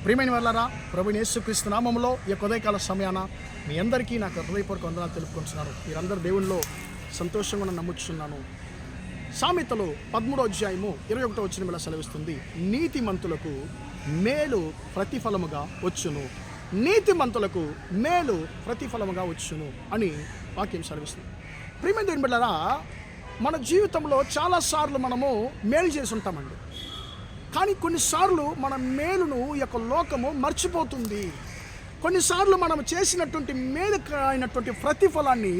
ప్రియమైన వాళ్ళారా, ప్రభువైన యేసుక్రీస్తు నామములో ఈ ఉదయకాల సమయాన మీ అందరికీ నాకు హృదయపూర్వక వందనాలు తెలుపుకుంటున్నాను. మీరందరూ దేవునిలో సంతోషంగా నమ్ముచున్నాను. సామెతలు 13వ అధ్యాయము 21వ వచనం ఇలా సెలవిస్తుంది, నీతిమంతులకు మేలు ప్రతిఫలముగా వచ్చును, నీతిమంతులకు మేలు ప్రతిఫలముగా వచ్చును అని వాక్యం సెలవిస్తుంది. ప్రియమైన దేవుని బిడ్డలారా, మన జీవితంలో చాలాసార్లు మనము మేలు చేసి ఉంటామండి. కానీ కొన్నిసార్లు మన మేలును ఈ యొక్క లోకము మర్చిపోతుంది. కొన్నిసార్లు మనం చేసినటువంటి మేలు అయినటువంటి ప్రతిఫలాన్ని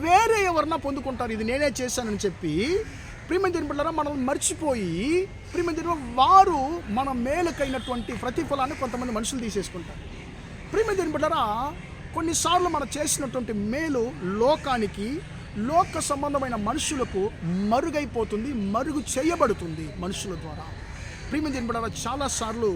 వేరే ఎవరన్నా పొందుకుంటారు. ఇది నేనే చేశానని చెప్పి ప్రియమైన దేవుని బిడ్డలారా, మనం మర్చిపోయి ప్రియమైన దేవుని వారు మన మేలుకైనటువంటి ప్రతిఫలాన్ని కొంతమంది మనుషులు తీసేసుకుంటారు. ప్రియమైన దేవుని బిడ్డలారా, కొన్నిసార్లు మనం చేసినటువంటి మేలు లోకానికి, లోక సంబంధమైన మనుషులకు మరుగైపోతుంది, మరుగు చేయబడుతుంది మనుషుల ద్వారా. ప్రియమైన దేవుని బిడ్డలారా, చాలాసార్లు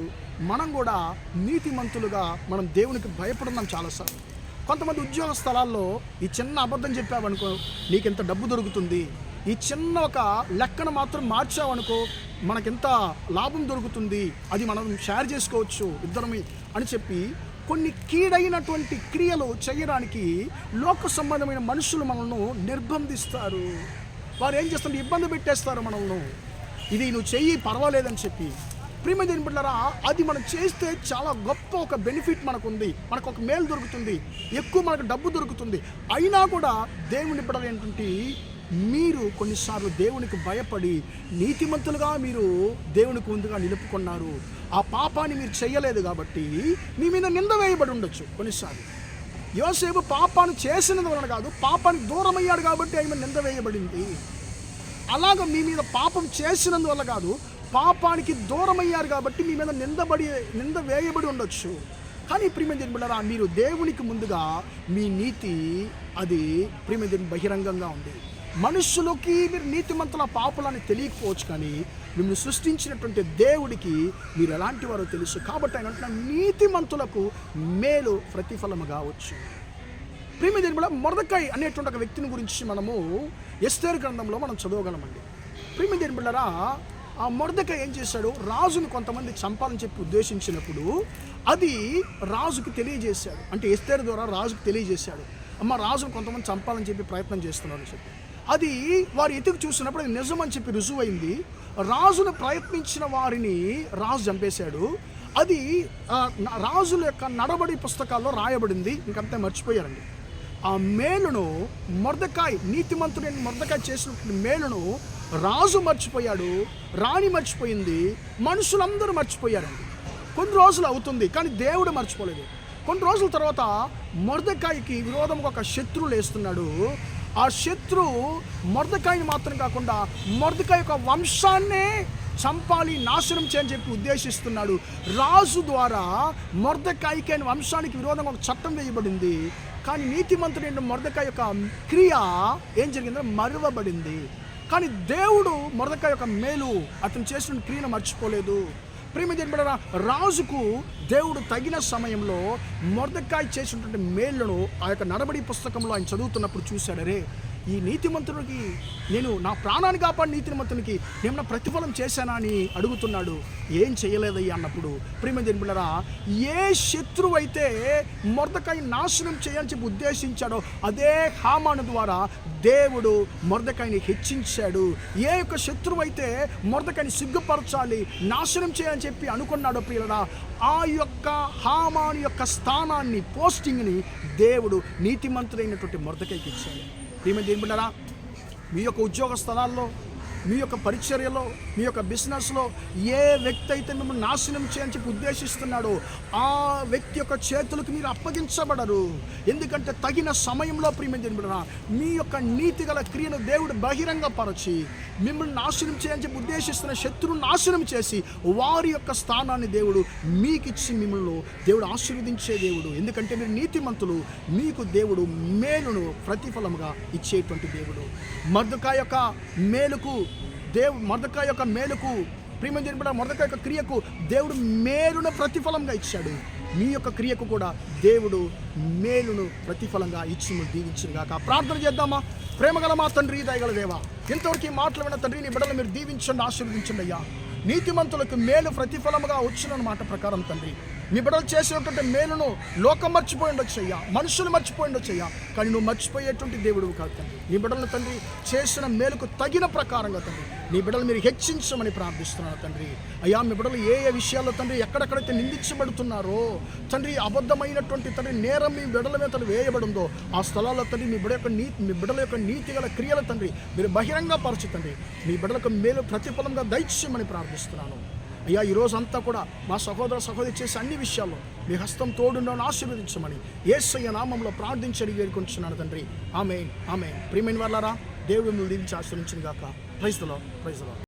మనం కూడా నీతిమంతులుగా మనం దేవునికి భయపడున్నాం. చాలాసార్లు కొంతమంది ఉద్యోగ స్థలాల్లో ఈ చిన్న అబద్ధం చెప్పావనుకో నీకెంత డబ్బు దొరుకుతుంది, ఈ చిన్న ఒక లెక్కను మాత్రం మార్చావనుకో మనకెంత లాభం దొరుకుతుంది, అది మనం షేర్ చేసుకోవచ్చు ఇద్దరమే అని చెప్పి కొన్ని కీడైనటువంటి క్రియలు చేయడానికి లోక సంబంధమైన మనుషులు మనల్ని నిర్బంధిస్తారు. వారు ఏం చేస్తారు, ఇబ్బంది పెట్టేస్తారు మనల్ని. ఇది నువ్వు చెయ్యి పర్వాలేదని చెప్పి. ప్రియమైన దేవుని బిడ్డలారా, అది మనం చేస్తే చాలా గొప్ప ఒక బెనిఫిట్ మనకు ఉంది, మనకు ఒక మేలు దొరుకుతుంది, ఎక్కువ మనకు డబ్బు దొరుకుతుంది. అయినా కూడా దేవుని బిడ్డలు ఏంటంటే మీరు కొన్నిసార్లు దేవునికి భయపడి నీతిమంతులుగా మీరు దేవునికి ముందుగా నిలుపుకున్నారు. ఆ పాపాన్ని మీరు చేయలేదు కాబట్టి మీ మీద నింద వేయబడి ఉండొచ్చు. కొన్నిసార్లు యోసేపు పాపాన్ని చేసినందు వలన కాదు, పాపానికి దూరం అయ్యాడు కాబట్టి ఆయన నింద వేయబడింది. అలాగ మీ మీద పాపం చేసినందువల్ల కాదు, పాపానికి దూరం అయ్యారు కాబట్టి మీ మీద నింద వేయబడి ఉండొచ్చు. కానీ ప్రియమైన దేవుని బిడ్డలారా, మీరు దేవునికి ముందుగా మీ నీతి అది ప్రియమైన దేవుని బహిరంగంగా ఉంది. మనుషులకి మీరు నీతిమంతుల పాపులని తెలియకపోవచ్చు, కానీ మిమ్మల్ని సృష్టించినటువంటి దేవుడికి మీరు ఎలాంటి వారో తెలుసు. కాబట్టి ఆయన అంటున్న నీతిమంతులకు మేలు ప్రతిఫలము కావచ్చు. ప్రియమైన దేవుని బిడ్డలారా, మొర్దెకాయి అనేటువంటి ఒక వ్యక్తిని గురించి మనము ఎస్తేరు గ్రంథంలో మనం చదవగలమండి. ప్రియమైన దేవుని బిడ్డలారా, ఆ మొర్దెకాయి ఏం చేశాడు, రాజును కొంతమంది చంపాలని చెప్పి ఉద్దేశించినప్పుడు అది రాజుకు తెలియజేశాడు. అంటే ఎస్తేరు ద్వారా రాజుకు తెలియజేశాడు, అమ్మ రాజును కొంతమంది చంపాలని చెప్పి ప్రయత్నం చేస్తున్నారని చెప్పి. అది వారు ఎతుకు చూసినప్పుడు అది నిజమని చెప్పి రుజువైంది. రాజును ప్రయత్నించిన వారిని రాజు చంపేశాడు. అది రాజుల యొక్క నడబడి పుస్తకాల్లో రాయబడింది. ఇంకంతా మర్చిపోయారండి. ఆ మేలును మొర్దెకాయి, నీతిమంతుడైన మొర్దెకాయి చేసినటువంటి మేలును రాజు మర్చిపోయాడు, రాణి మర్చిపోయింది, మనుషులందరూ మర్చిపోయారండి. కొన్ని రోజులు అవుతుంది, కానీ దేవుడు మర్చిపోలేదు. కొన్ని రోజుల తర్వాత మొర్దెకాయికి విరోధంగా ఒక శత్రువు లేస్తున్నాడు. ఆ శత్రువు మొర్దెకాయిని మాత్రం కాకుండా మొర్దెకాయి యొక్క వంశాన్నే చంపాలి, నాశనం చేయని చెప్పి ఉద్దేశిస్తున్నాడు. రాజు ద్వారా మొర్దెకాయికి ఆయన వంశానికి విరోధంగా ఒక చట్టం వేయబడింది. కానీ నీతిమంతుడైన మొర్దెకాయి యొక్క క్రియ ఏం జరిగిందో మరువబడింది. కానీ దేవుడు మొర్దెకాయి యొక్క మేలు, అతను చేసిన క్రియను మర్చిపోలేదు. ప్రియమైన దేవుని బిడ్డలారా, రాజుకు దేవుడు తగిన సమయంలో మొర్దెకాయి చేసినటువంటి మేలును ఆ యొక్క నడబడి పుస్తకంలో ఆయన చదువుతున్నప్పుడు చూశాడు. అరే, ఈ నీతిమంతుడికి నేను నా ప్రాణాన్ని కాపాడి నీతిమంతునికి ఏమన్నా ప్రతిఫలం చేశానా అని అడుగుతున్నాడు. ఏం చేయలేదయ్యా అన్నప్పుడు ప్రియమైన దేవుని బిడ్డలారా, ఏ శత్రువు అయితే మొర్దెకాయి నాశనం చేయని చెప్పి ఉద్దేశించాడో అదే హామాను ద్వారా దేవుడు మొర్దెకాయిని హెచ్చించాడు. ఏ యొక్క శత్రువు అయితే మొర్దెకాయిని సిగ్గుపరచాలి, నాశనం చేయని చెప్పి అనుకున్నాడో ప్రియులారా, ఆ యొక్క హామాను యొక్క స్థానాన్ని, పోస్టింగ్ని దేవుడు నీతిమంతుడైనటువంటి మొర్దెకాయికి ఇచ్చాడు. ప్రియమైన దేవుని బిడ్డలారా, మీ యొక్క ఉద్యోగ స్థలాల్లో, మీ యొక్క పరిచర్యలో, మీ యొక్క బిజినెస్లో ఏ వ్యక్తి అయితే మిమ్మల్ని నాశనం చేయని చెప్పి ఉద్దేశిస్తున్నాడో ఆ వ్యక్తి యొక్క చేతులకు మీరు అప్పగించబడరు. ఎందుకంటే తగిన సమయంలో ప్రియమైన దేవుని బిడ్డలారా, మీ యొక్క నీతి గల క్రియను దేవుడు బహిరంగపరచి మిమ్మల్ని నాశనం చేయని చెప్పి ఉద్దేశిస్తున్న శత్రువును నాశనం చేసి వారి యొక్క స్థానాన్ని దేవుడు మీకు ఇచ్చి మిమ్మల్ని దేవుడు ఆశీర్వదించే దేవుడు. ఎందుకంటే మీరు నీతిమంతులు, మీకు దేవుడు మేలును ప్రతిఫలముగా ఇచ్చేటువంటి దేవుడు. మొర్దెకాయి యొక్క మేలుకు మొర్దెకాయి యొక్క మేలుకు, ప్రియమైన దేవుని బిడ్డలారా, మొర్దెకాయి యొక్క క్రియకు దేవుడు మేలును ప్రతిఫలంగా ఇచ్చాడు. మీ యొక్క క్రియకు కూడా దేవుడు మేలును ప్రతిఫలంగా ఇచ్చి దీవించుగాక. ప్రార్థన చేద్దామా? ప్రేమగల మా తండ్రి, దయగల దేవా, ఇంతవరకు మాటలు విన్న తండ్రి, నీ బిడ్డలు మీరు దీవించండి, ఆశీర్వదించండి అయ్యా. నీతిమంతులకు మేలు ప్రతిఫలముగా వచ్చిన మాట ప్రకారం తండ్రి, మీ బిడ్డలు చేసినటువంటి మేలును లోకం మర్చిపోయి ఉండొచ్చు అయ్యా, మనుషులు మర్చిపోయి ఉండొచ్చు అయ్యా, కానీ నువ్వు మర్చిపోయేటువంటి దేవుడు కాదు తండ్రి. నీ బిడ్డలను తండ్రి చేసిన మేలుకు తగిన ప్రకారంగా తండ్రి నీ బిడ్డలు మీరు హెచ్చించమని ప్రార్థిస్తున్నాను తండ్రి. అయ్యా, మీ బిడ్డలు ఏ ఏ విషయాల్లో తండ్రి ఎక్కడెక్కడైతే నిందించబడుతున్నారో తండ్రి, అబద్ధమైనటువంటి తండ్రి నేరం మీ బిడ్డల మీద తండ్రి వేయబడిందో ఆ స్థలాల్లో తండ్రి మీ బిడ్డల యొక్క నీతి గల క్రియల తండ్రి మీరు బహిరంగ పరచు తండ్రి. మీ బిడ్డలకు మేలు ప్రతిఫలంగా దయచేయమని ప్రార్థిస్తున్నాను అయ్యా. ఈరోజంతా కూడా మా సహోదరి చేసే అన్ని విషయాల్లో మీ హస్తం తోడుండని ఆశీర్వదించమని యేసయ్య నామంలో ప్రార్థించి వేడుకుంటున్నాను తండ్రి. ఆమేన్, ఆమేన్. ప్రియమైన వాళ్ళారా, దేవుడు మిమ్మల్ని దీవించి ఆశీర్వదించును గాక. Praise the lord.